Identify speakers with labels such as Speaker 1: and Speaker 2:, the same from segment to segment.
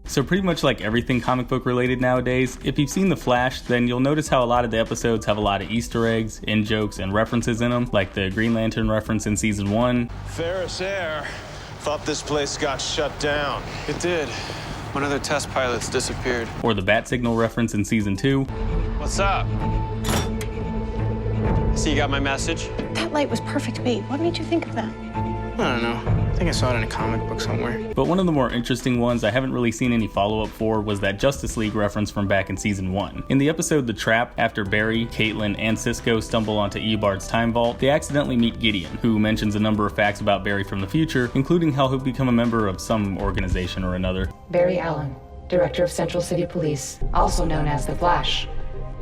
Speaker 1: So pretty much like everything comic book related nowadays, if you've seen The Flash, then you'll notice how a lot of the episodes have a lot of Easter eggs, in-jokes, and references in them, like the Green Lantern reference in season 1.
Speaker 2: Ferris Air thought this place got shut down.
Speaker 3: It did. One of their test pilots disappeared.
Speaker 1: Or the Bat Signal reference in season 2.
Speaker 3: What's up? So you got my message?
Speaker 4: That light was perfect bait. What made you think of that?
Speaker 3: I don't know. I think I saw it in a comic book somewhere.
Speaker 1: But one of the more interesting ones I haven't really seen any follow-up for was that Justice League reference from back in season 1. In the episode The Trap, after Barry, Caitlin, and Cisco stumble onto Eobard's time vault, they accidentally meet Gideon, who mentions a number of facts about Barry from the future, including how he'll become a member of some organization or another.
Speaker 5: Barry Allen, Director of Central City Police, also known as The Flash.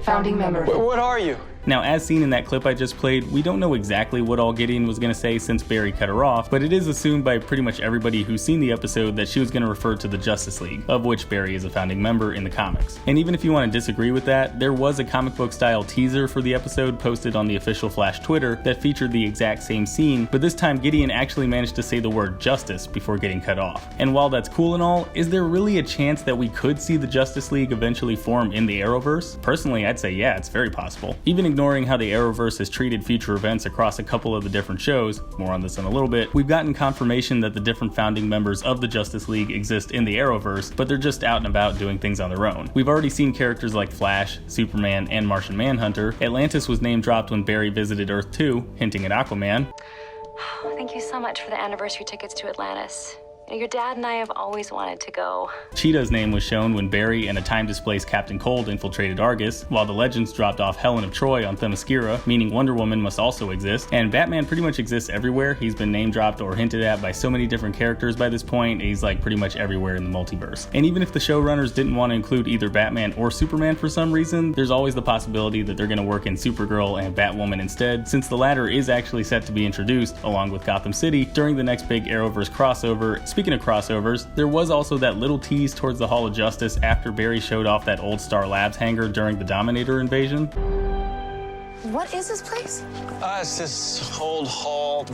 Speaker 5: Founding member.
Speaker 3: What are you?
Speaker 1: Now, as seen in that clip I just played, we don't know exactly what all Gideon was going to say since Barry cut her off, but it is assumed by pretty much everybody who's seen the episode that she was going to refer to the Justice League, of which Barry is a founding member in the comics. And even if you want to disagree with that, there was a comic book style teaser for the episode posted on the official Flash Twitter that featured the exact same scene, but this time Gideon actually managed to say the word justice before getting cut off. And while that's cool and all, is there really a chance that we could see the Justice League eventually form in the Arrowverse? Personally, I'd say yeah, it's very possible. Even ignoring how the Arrowverse has treated future events across a couple of the different shows, more on this in a little bit, we've gotten confirmation that the different founding members of the Justice League exist in the Arrowverse, but they're just out and about doing things on their own. We've already seen characters like Flash, Superman, and Martian Manhunter. Atlantis was name dropped when Barry visited Earth 2, hinting at Aquaman.
Speaker 6: Thank you so much for the anniversary tickets to Atlantis. Your dad and I have always wanted to go.
Speaker 1: Cheetah's name was shown when Barry and a time-displaced Captain Cold infiltrated Argus, while the Legends dropped off Helen of Troy on Themyscira, meaning Wonder Woman must also exist, and Batman pretty much exists everywhere. He's been name-dropped or hinted at by so many different characters by this point, he's like pretty much everywhere in the multiverse. And even if the showrunners didn't want to include either Batman or Superman for some reason, there's always the possibility that they're going to work in Supergirl and Batwoman instead, since the latter is actually set to be introduced, along with Gotham City, during the next big Arrowverse crossover. Speaking of crossovers, there was also that little tease towards the Hall of Justice after Barry showed off that old Star Labs hangar during the Dominator invasion.
Speaker 4: What is this place?
Speaker 3: It's this old hall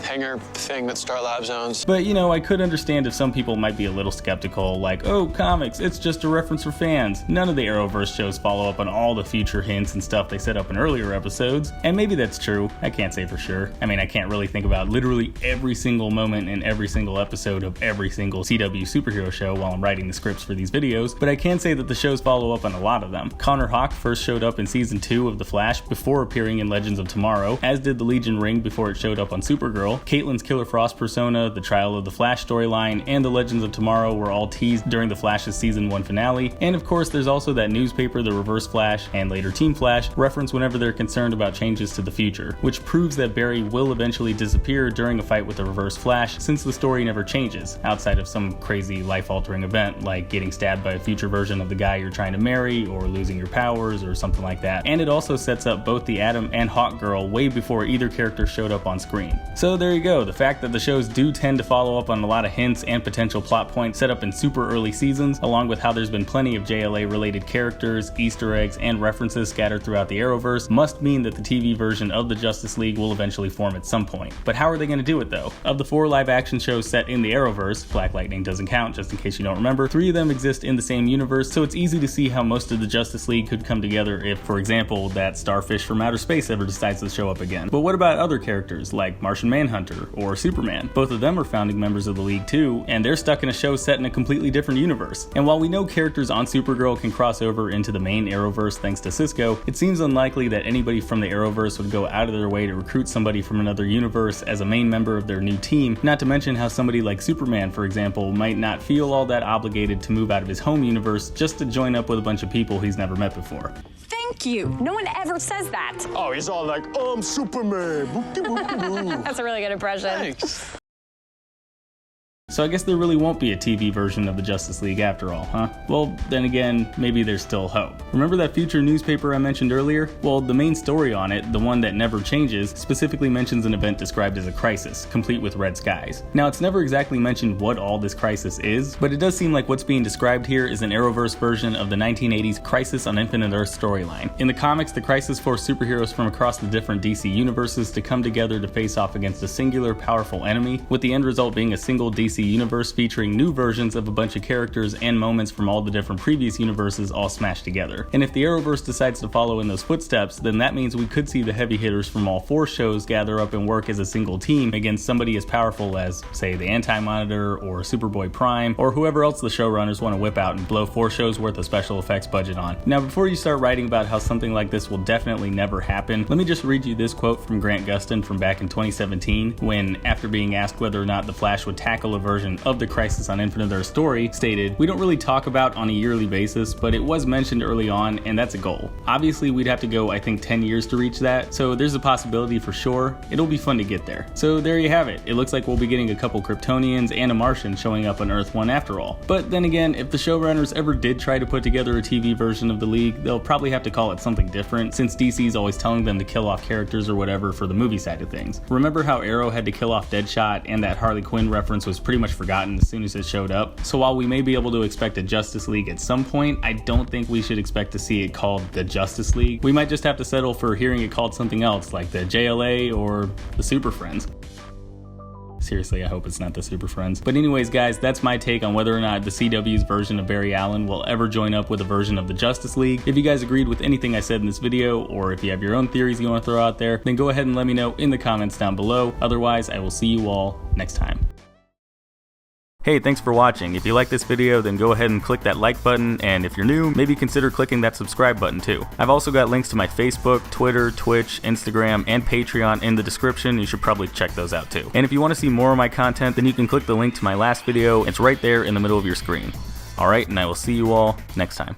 Speaker 3: hangar thing that Star Labs owns.
Speaker 1: But you know, I could understand if some people might be a little skeptical, like, oh, comics, it's just a reference for fans. None of the Arrowverse shows follow up on all the future hints and stuff they set up in earlier episodes. And maybe that's true, I can't say for sure. I mean, I can't really think about literally every single moment in every single episode of every single CW superhero show while I'm writing the scripts for these videos, but I can say that the shows follow up on a lot of them. Connor Hawke first showed up in season 2 of The Flash before appearing in Legends of Tomorrow, as did the Legion ring before it showed up on Supergirl. Caitlin's Killer Frost persona, the Trial of the Flash storyline, and the Legends of Tomorrow were all teased during the Flash's season 1 finale. And of course, there's also that newspaper, the Reverse Flash, and later Team Flash, reference whenever they're concerned about changes to the future, which proves that Barry will eventually disappear during a fight with the Reverse Flash, since the story never changes, outside of some crazy life-altering event, like getting stabbed by a future version of the guy you're trying to marry, or losing your powers, or something like that. And it also sets up both the Atom and Hawk Girl way before either character showed up on screen. So there you go, the fact that the shows do tend to follow up on a lot of hints and potential plot points set up in super early seasons, along with how there's been plenty of JLA related characters, Easter eggs, and references scattered throughout the Arrowverse, must mean that the TV version of the Justice League will eventually form at some point. But how are they going to do it though? Of the 4 live action shows set in the Arrowverse, Black Lightning doesn't count just in case you don't remember, 3 of them exist in the same universe, so it's easy to see how most of the Justice League could come together if, for example, that starfish from outer space ever decides to show up again. But what about other characters like Martian Manhunter or Superman? Both of them are founding members of the League too, and they're stuck in a show set in a completely different universe. And while we know characters on Supergirl can cross over into the main Arrowverse thanks to Cisco, it seems unlikely that anybody from the Arrowverse would go out of their way to recruit somebody from another universe as a main member of their new team, not to mention how somebody like Superman, for example, might not feel all that obligated to move out of his home universe just to join up with a bunch of people he's never met before.
Speaker 7: Thank you. No one ever says that.
Speaker 2: Oh, he's all like, I'm Superman.
Speaker 7: That's a really good impression.
Speaker 2: Thanks.
Speaker 1: So I guess there really won't be a TV version of the Justice League after all, huh? Well, then again, maybe there's still hope. Remember that future newspaper I mentioned earlier? Well, the main story on it, the one that never changes, specifically mentions an event described as a crisis, complete with red skies. Now, it's never exactly mentioned what all this crisis is, but it does seem like what's being described here is an Arrowverse version of the 1980s Crisis on Infinite Earth storyline. In the comics, the crisis forced superheroes from across the different DC universes to come together to face off against a singular, powerful enemy, with the end result being a single DC universe featuring new versions of a bunch of characters and moments from all the different previous universes all smashed together. And if the Arrowverse decides to follow in those footsteps, then that means we could see the heavy hitters from all 4 shows gather up and work as a single team against somebody as powerful as, say, the Anti-Monitor or Superboy Prime, or whoever else the showrunners want to whip out and blow 4 shows worth of special effects budget on. Now, before you start writing about how something like this will definitely never happen, let me just read you this quote from Grant Gustin from back in 2017, when, after being asked whether or not the Flash would tackle a version of the Crisis on Infinite Earth story, stated, "We don't really talk about on a yearly basis, but it was mentioned early on, and that's a goal. Obviously, we'd have to go, I think, 10 years to reach that, so there's a possibility for sure. It'll be fun to get there." So there you have it. It looks like we'll be getting a couple Kryptonians and a Martian showing up on Earth 1 after all. But then again, if the showrunners ever did try to put together a TV version of the League, they'll probably have to call it something different, since DC's always telling them to kill off characters or whatever for the movie side of things. Remember how Arrow had to kill off Deadshot, and that Harley Quinn reference was pretty much forgotten as soon as it showed up? So while we may be able to expect a Justice League at some point, I don't think we should expect to see it called the Justice League. We might just have to settle for hearing it called something else, like the JLA or the Super Friends. Seriously, I hope it's not the Super Friends. But anyways, guys, that's my take on whether or not the CW's version of Barry Allen will ever join up with a version of the Justice League. If you guys agreed with anything I said in this video, or if you have your own theories you want to throw out there, then go ahead and let me know in the comments down below. Otherwise, I will see you all next time. Hey, thanks for watching. If you like this video, then go ahead and click that like button, and if you're new, maybe consider clicking that subscribe button too. I've also got links to my Facebook, Twitter, Twitch, Instagram, and Patreon in the description. You should probably check those out too. And if you want to see more of my content, then you can click the link to my last video. It's right there in the middle of your screen. Alright, and I will see you all next time.